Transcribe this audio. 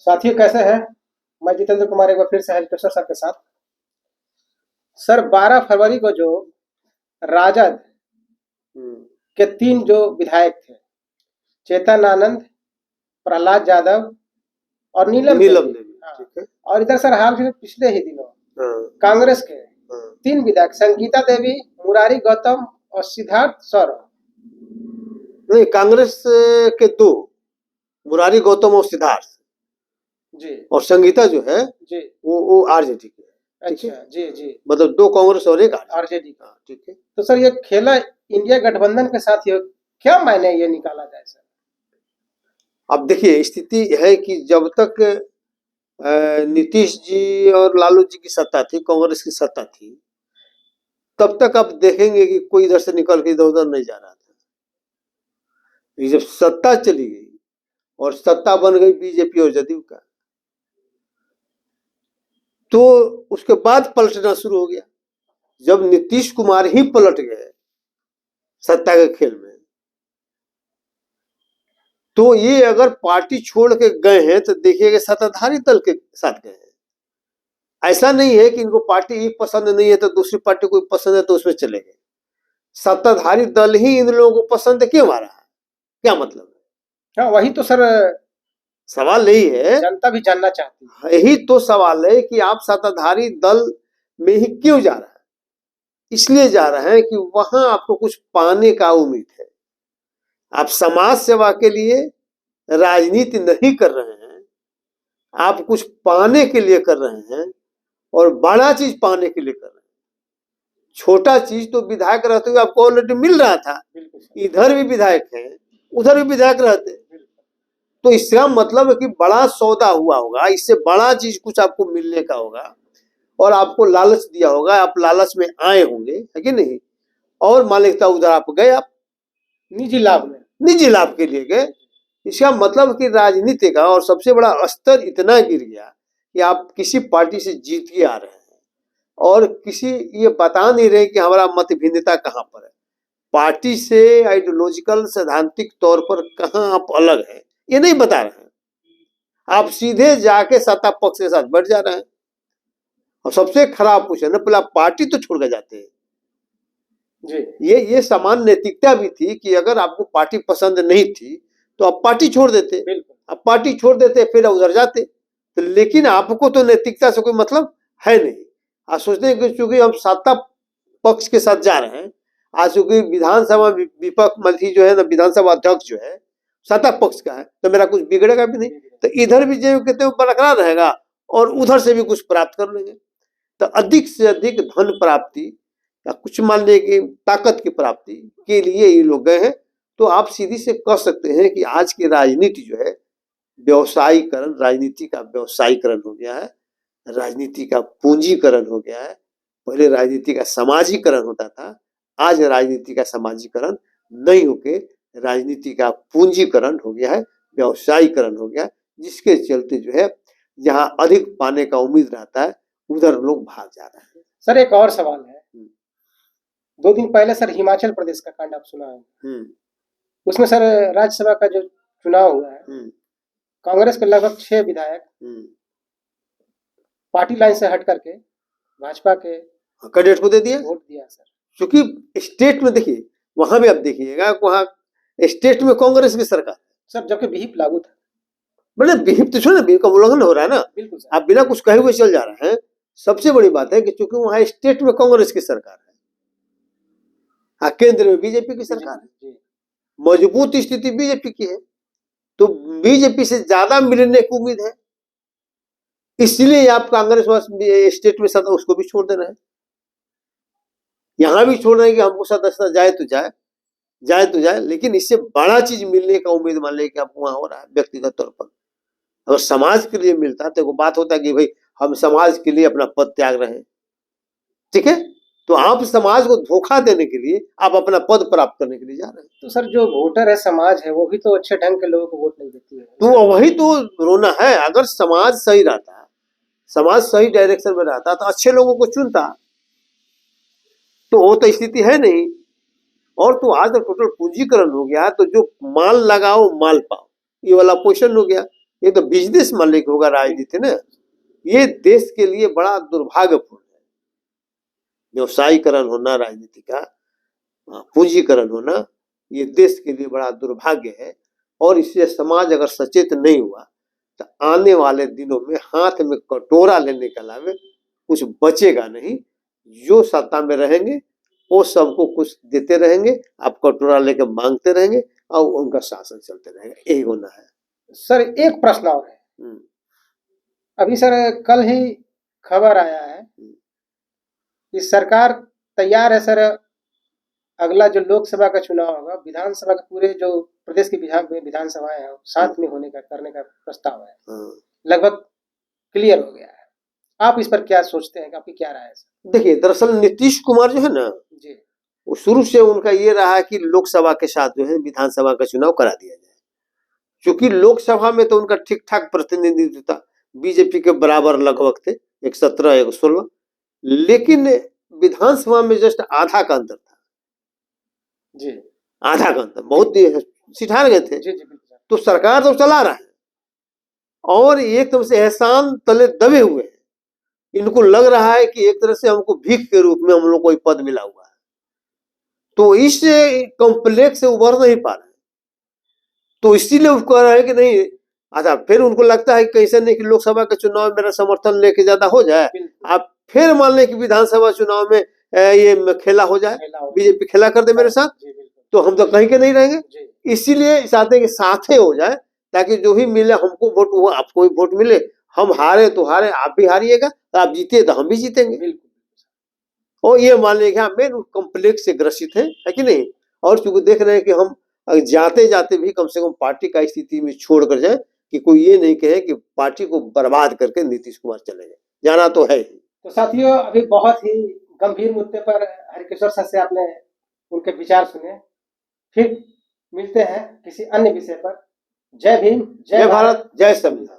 साथियों कैसे हैं? मैं जितेंद्र कुमार एक बार फिर से हेल्पेशर सर के साथ। सर 12 फरवरी को जो राजद के 3 जो विधायक थे, चेतन आनंद, प्रहलाद यादव और नीलम देवी। हाँ। ठीक है। और इधर सर हाल फिलहाल पिछले ही दिनों हाँ, कांग्रेस के हाँ। 3 विधायक संगीता देवी, मुरारी गौतम और सिद्धार्थ सौरभ। नहीं, कांग्रेस के 2, मुरारी गौतम और सिद्धार्थ जी और संगीता जो है जी वो आरजेडी के है। ठीक अच्छा है। जी जी मतलब 2 कांग्रेस और 1 आरजेडी का। हाँ, ठीक है। तो सर ये खेला इंडिया गठबंधन के साथ ये क्या मायने ये निकाला जाए सर? अब देखिए, स्थिति है कि जब तक नीतीश जी और लालू जी की सत्ता थी, कांग्रेस की सत्ता थी, तब तक आप देखेंगे कि कोई इधर से निकल के इधर उधर नहीं जा रहा था। ये जब सत्ता चली गई और सत्ता बन गई बीजेपी और जदयू का, तो उसके बाद पलटना शुरू हो गया। जब नीतीश कुमार ही पलट गए सत्ता के खेल में, तो ये अगर पार्टी छोड़ के गए हैं तो देखिएगा सत्ताधारी दल के साथ गए हैं। ऐसा नहीं है कि इनको पार्टी ही पसंद नहीं है तो दूसरी पार्टी कोई पसंद है तो उसमें चले गए। सत्ताधारी दल ही इन लोगों को पसंद क्यों आ रहा है, क्या मतलब है? हाँ वही तो सर सवाल यही है, जनता भी जानना चाहती है। यही तो सवाल है कि आप सत्ताधारी दल में ही क्यों जा रहे हैं? इसलिए जा रहे हैं कि वहां आपको कुछ पाने का उम्मीद है। आप समाज सेवा के लिए राजनीति नहीं कर रहे हैं, आप कुछ पाने के लिए कर रहे हैं और बड़ा चीज पाने के लिए कर रहे हैं। छोटा चीज तो विधायक रहते हुए आपको ऑलरेडी मिल रहा था, इधर भी विधायक है उधर भी विधायक रहते, तो इसका मतलब है कि बड़ा सौदा हुआ होगा, इससे बड़ा चीज कुछ आपको मिलने का होगा और आपको लालच दिया होगा, आप लालच में आए होंगे, है कि नहीं? और मालिकता उधर आप गए, आप निजी लाभ में, निजी लाभ के लिए गए। इसका मतलब कि राजनीति का और सबसे बड़ा स्तर इतना गिर गया कि आप किसी पार्टी से जीत के आ रहे हैं और किसी ये बता नहीं रहे कि हमारा मत भिन्नता कहाँ पर है, पार्टी से आइडियोलॉजिकल सैद्धांतिक तौर पर कहाँ आप अलग हैं ये नहीं बता रहे हैं। आप सीधे जाके सत्ता पक्ष के साथ बढ़ जा रहे हैं और सबसे खराब कुछ है ना, पहले आप पार्टी तो छोड़ के जाते हैं। जी ये समान नैतिकता भी थी कि अगर आपको पार्टी पसंद नहीं थी तो आप पार्टी छोड़ देते, आप पार्टी छोड़ देते फिर उधर जाते, तो लेकिन आपको तो नैतिकता से कोई मतलब है नहीं। आप सोचते हैं कि चूंकि हम सत्ता पक्ष के साथ जा रहे हैं, आज चूंकि विधानसभा विपक्ष मंत्री जो है ना, विधानसभा अध्यक्ष जो है सत्ता पक्ष का है, तो मेरा कुछ बिगड़ेगा भी नहीं, तो इधर भी जो कहते हैं बरकरार रहेगा और उधर से भी कुछ प्राप्त कर लेंगे। तो अधिक से अधिक धन प्राप्ति या कुछ मान लीजिए कि ताकत की प्राप्ति के लिए ये लोग गए हैं। तो आप सीधी से कह सकते हैं कि आज की राजनीति जो है व्यवसायीकरण, राजनीति का व्यवसायीकरण हो गया है, राजनीति का पूंजीकरण हो गया है। पहले राजनीति का समाजीकरण होता था, आज राजनीति का समाजीकरण नहीं होके राजनीति का पूंजीकरण हो गया है, व्यवसायीकरण हो गया, जिसके चलते जो है जहां अधिक पाने का उम्मीद रहता है उधर लोग भाग जा रहे हैं। सर एक और सवाल है, 2 दिन पहले सर हिमाचल प्रदेश का कांड आप सुना है, उसमें सर राज्यसभा का जो चुनाव हुआ है, कांग्रेस के लगभग 6 विधायक पार्टी लाइन से हट करके भाजपा के कैंडिडेट को दे दिया, वोट दिया सर। क्योंकि स्टेट में देखिए, वहां भी आप देखिएगा, वहां स्टेट में कांग्रेस की सरकार सर, जबकि विहिप लागू था। मतलब विहिप तो छोड़े, विहिप का उल्लंघन हो रहा है ना, बिल्कुल सर। आप बिना कुछ कहे हुए चल जा रहे हैं। सबसे बड़ी बात है कि चूंकि वहां स्टेट में कांग्रेस की सरकार है, हाँ केंद्र में बीजेपी की सरकार है, मजबूत स्थिति बीजेपी की है, तो बीजेपी से ज्यादा मिलने की उम्मीद है, इसलिए आप कांग्रेस स्टेट में सत्ता उसको भी छोड़ देना है, यहां भी छोड़ रहे हैं कि हमको सदस्यता जाए तो जाए, जाए तो जाए, लेकिन इससे बड़ा चीज मिलने का उम्मीद मान लें कि आपको वहां हो रहा है। व्यक्तिगत तौर पर अगर समाज के लिए मिलता है तो बात होता है कि भाई हम समाज के लिए अपना पद त्याग रहे हैं, ठीक है, तो आप समाज को धोखा देने के लिए आप अपना पद प्राप्त करने के लिए जा रहे हैं। तो सर जो वोटर है समाज है, वो भी तो अच्छे ढंग के लोगों को वोट नहीं देती है, तो वही तो रोना है। अगर समाज सही रहता, समाज सही डायरेक्शन में रहता तो अच्छे लोगों को चुनता, तो वो तो स्थिति है नहीं। और तो आज तो टोटल पूंजीकरण हो गया, तो जो माल लगाओ माल पाओ, ये वाला पोषण हो गया। ये तो बिजनेस मालिक होगा राजनीति ना। ये देश के लिए बड़ा दुर्भाग्यपूर्ण है। व्यवसायीकरण होना राजनीति का, पूंजीकरण होना, ये देश के लिए बड़ा दुर्भाग्य है। और इससे समाज अगर सचेत नहीं हुआ तो आने वाले दिनों में हाथ में कटोरा लेने के अलावा कुछ बचेगा नहीं। जो सत्ता में रहेंगे वो सबको कुछ देते रहेंगे, आप कटोरा लेकर मांगते रहेंगे और उनका शासन चलते रहेगा। यही होना है। सर एक प्रश्न और है। अभी सर कल ही खबर आया है कि सरकार तैयार है सर, अगला जो लोकसभा का चुनाव होगा, विधानसभा के पूरे जो प्रदेश की विधानसभाएं हैं साथ में होने का करने का प्रस्ताव है, लगभग क्लियर हो गया है। आप इस पर क्या सोचते हैं, आपकी क्या राय है सर? देखिए, दरअसल नीतीश कुमार जो है ना जी, वो शुरू से उनका ये रहा है कि लोकसभा के साथ जो है विधानसभा का चुनाव करा दिया जाए, क्योंकि लोकसभा में तो उनका ठीक ठाक प्रतिनिधित्व था, बीजेपी के बराबर लगभग थे, 117 116, लेकिन विधानसभा में जस्ट आधा का अंतर था। जी, आधा का अंतर, बहुत सीट हार गए थे। जी, जी, तो सरकार तो चला रहा है और एकदम से एहसान तले दबे हुए हैं। इनको लग रहा है कि एक तरह से हमको भीख के रूप में हम लोग को पद मिला हुआ है, तो इस कॉम्प्लेक्स से उभर नहीं पा रहे, तो इसीलिए वो कह रहे हैं कि नहीं। अच्छा, फिर उनको लगता है कि कैसे नहीं कि लोकसभा के चुनाव में मेरा समर्थन लेके ज्यादा हो जाए, आप फिर मान लें कि विधानसभा चुनाव में ये खेला हो जाए, बीजेपी खेला कर दे मेरे साथ, तो हम तो कहीं के नहीं रहेंगे। इसीलिए चाहते हैं कि साथे हो जाए, ताकि जो भी मिले हमको वोट वो आपको भी वोट मिले, हम हारे तो हारे, आप भी हारिएगा, आप जीते तो हम भी जीतेंगे। और ये मान लें कि हाँ मेन कॉम्प्लेक्स से ग्रसित है कि नहीं। और चूंकि देख रहे हैं कि हम जाते जाते भी कम से कम पार्टी का स्थिति में छोड़ कर जाए, कि कोई ये नहीं कहे कि पार्टी को बर्बाद करके नीतीश कुमार चले जाए, जाना तो है ही। तो साथियों, अभी बहुत ही गंभीर मुद्दे पर हरिकिशोर सर से आपने उनके विचार सुने। फिर मिलते हैं किसी अन्य विषय पर। जय भीम, जय भारत, जय संविधान।